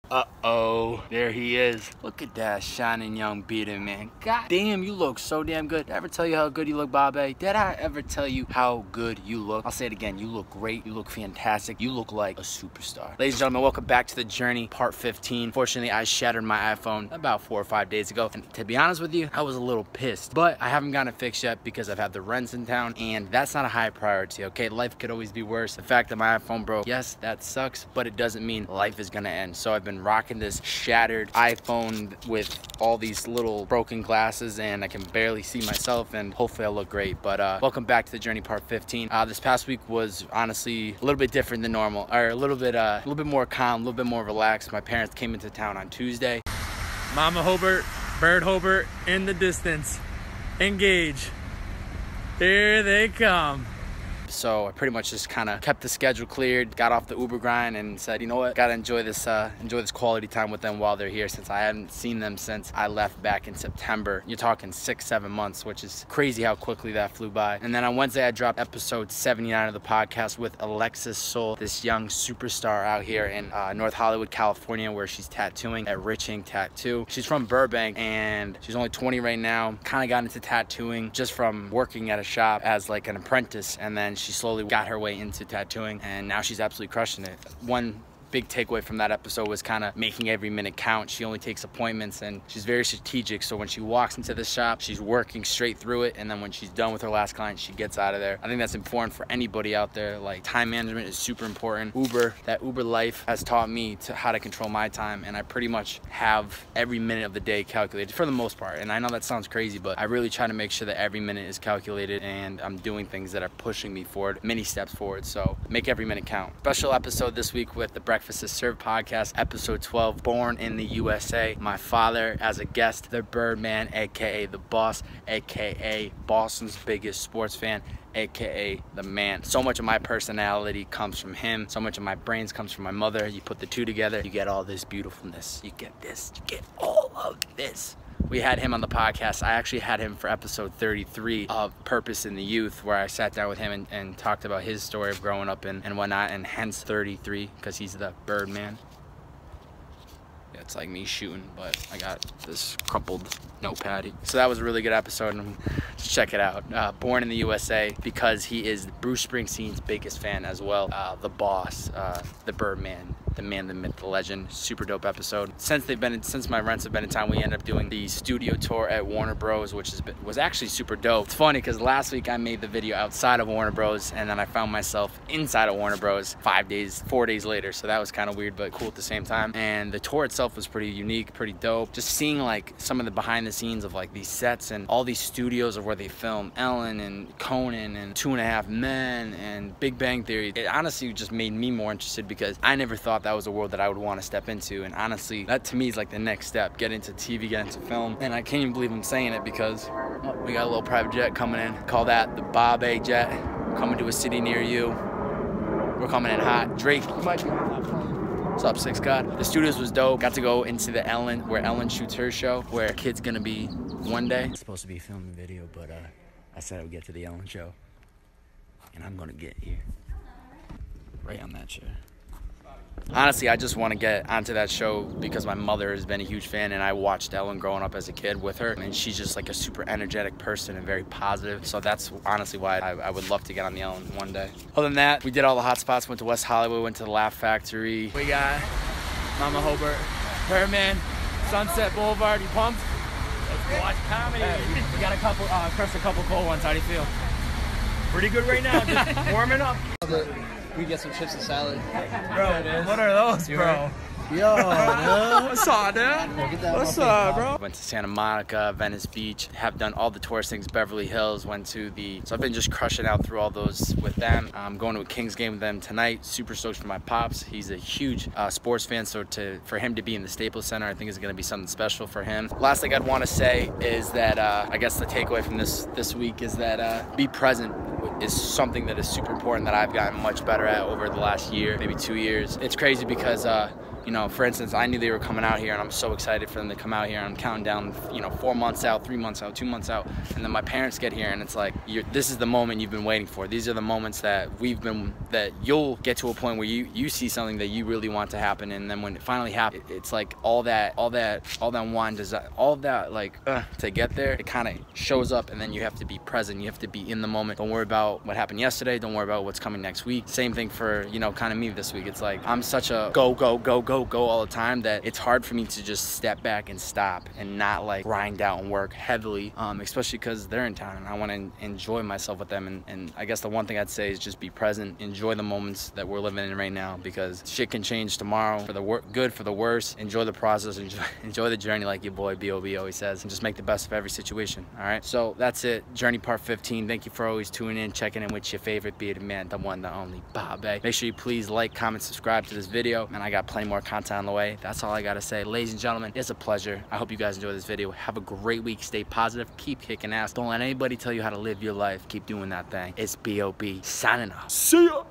Uh-oh, there he is. Look at that shining young beater, man. God damn, you look so damn good. Did I ever tell you how good you look, Bobbbaaaay? Did I ever tell you how good you look? I'll say it again. You look great. You look fantastic. You look like a superstar. Ladies and gentlemen, welcome back to the journey, part 15. Fortunately, I shattered my iPhone about 4 or 5 days ago. And to be honest with you, I was a little pissed. But I haven't gotten it fixed yet because I've had the rents in town. And that's not a high priority, okay? Life could always be worse. The fact that my iPhone broke, yes, that sucks. But it doesn't mean life is gonna end. So I've been rocking this shattered iPhone with all these little broken glasses, and I can barely see myself, and hopefully I'll look great. But welcome back to the journey, part 15. This past week was honestly a little bit different than normal, or a little bit more calm, a little bit more relaxed. My parents came into town on Tuesday. Mama Hobart, Bird Hobart in the distance. Engage. Here they come. So I pretty much just kind of kept the schedule cleared, got off the Uber grind, and said, you know what, gotta enjoy this quality time with them while they're here, since I haven't seen them since I left back in September. You're talking 6-7 months, which is crazy how quickly that flew by. And then on Wednesday, I dropped episode 79 of the podcast with Alexis Sol, this young superstar out here in North Hollywood, California, where she's tattooing at Rich Ink Tattoo. She's from Burbank, and she's only 20 right now. Kind of got into tattooing just from working at a shop as like an apprentice, and then she slowly got her way into tattooing, and now she's absolutely crushing it. One big takeaway from that episode was kind of making every minute count. She only takes appointments, and she's very strategic. So when she walks into the shop, she's working straight through it, and then when she's done with her last client, she gets out of there. I think that's important for anybody out there. Like, time management is super important. That Uber life has taught me how to control my time, and I pretty much have every minute of the day calculated for the most part. And I know that sounds crazy, but I really try to make sure that every minute is calculated, and I'm doing things that are pushing me forward, many steps forward. So make every minute count. Special episode this week with the Breakfast is Served podcast, episode 12, born in the USA. My father as a guest, the Birdman, aka the boss, aka Boston's biggest sports fan, aka the man. So much of my personality comes from him. So much of my brains comes from my mother. You put the two together, you get all this beautifulness. You get this, you get all of this. We had him on the podcast. I actually had him for episode 33 of Purpose in the Youth, where I sat down with him and talked about his story of growing up and whatnot, and hence 33, because he's the Birdman. Yeah, it's like me shooting, but I got this crumpled notepad. So that was a really good episode, and just check it out. Born in the USA, because he is Bruce Springsteen's biggest fan as well. The boss, the Birdman, the man, the myth, the legend. Super dope episode. Since my rents have been in town, we ended up doing the studio tour at Warner Bros, which was actually super dope. It's funny because last week I made the video outside of Warner Bros, and then I found myself inside of Warner Bros 4 days later. So that was kind of weird, but cool at the same time. And the tour itself was pretty unique, pretty dope. Just seeing like some of the behind the scenes of like these sets and all these studios of where they film Ellen and Conan and 2.5 Men and Big Bang Theory. It honestly just made me more interested, because I never thought that was a world that I would want to step into. And honestly, that to me is like the next step. Get into TV, get into film. And I can't even believe I'm saying it, because we got a little private jet coming in. Call that the Bobbbaaaay jet. Coming to a city near you. We're coming in hot. Drake, you might be on that plane. What's up, Six God? The studios was dope. Got to go into the Ellen, where Ellen shoots her show, where a kid's gonna be one day. It's supposed to be filming a video, but I said I would get to the Ellen show, and I'm gonna get here. Right on that chair. Honestly, I just want to get onto that show because my mother has been a huge fan, and I watched Ellen growing up as a kid with her, and she's just like a super energetic person and very positive. So that's honestly why I would love to get on the Ellen one day. Other than that, we did all the hot spots, went to West Hollywood, went to the Laugh Factory. We got Mama Hobart, Birdman, Sunset Boulevard. You pumped? Let's watch comedy. We got crushed a couple cold ones. How do you feel? Pretty good right now. Just warming up. We get some chips and salad. Bro, what are those, bro? Yo, dude. What's up, dude? What's up, bro? Went to Santa Monica, Venice Beach, have done all the tourist things, Beverly Hills, so I've been just crushing out through all those with them. I'm going to a Kings game with them tonight. Super stoked for my pops. He's a huge sports fan, so for him to be in the Staples Center, I think is going to be something special for him. Last thing I'd want to say is that I guess the takeaway from this week is that be present is something that is super important that I've gotten much better at over the last year, maybe 2 years. It's crazy because You know, for instance, I knew they were coming out here, and I'm so excited for them to come out here. I'm counting down, you know, 4 months out, 3 months out, 2 months out, and then my parents get here, and it's like, this is the moment you've been waiting for. These are the moments that that you'll get to a point where you see something that you really want to happen, and then when it finally happens, it's like all that one desire, all that like to get there, it kind of shows up, and then you have to be present. You have to be in the moment. Don't worry about what happened yesterday. Don't worry about what's coming next week. Same thing for, you know, kind of me this week. It's like I'm such a go all the time that it's hard for me to just step back and stop and not like grind out and work heavily, especially because they're in town and I want to enjoy myself with them. And I guess the one thing I'd say is just be present, enjoy the moments that we're living in right now, because shit can change tomorrow for the good, for the worse. Enjoy the process, enjoy the journey, like your boy B.O.B. always says, and just make the best of every situation. All right, so that's it. Journey part 15. Thank you for always tuning in, checking in with your favorite bearded man, the one, the only Bobbbaaaay. Make sure you please like, comment, subscribe to this video, and I got plenty more content on the way. That's all I gotta say. Ladies and gentlemen, it's a pleasure. I hope you guys enjoy this video. Have a great week. Stay positive. Keep kicking ass. Don't let anybody tell you how to live your life. Keep doing that thing. It's B.O.B. signing off. See ya.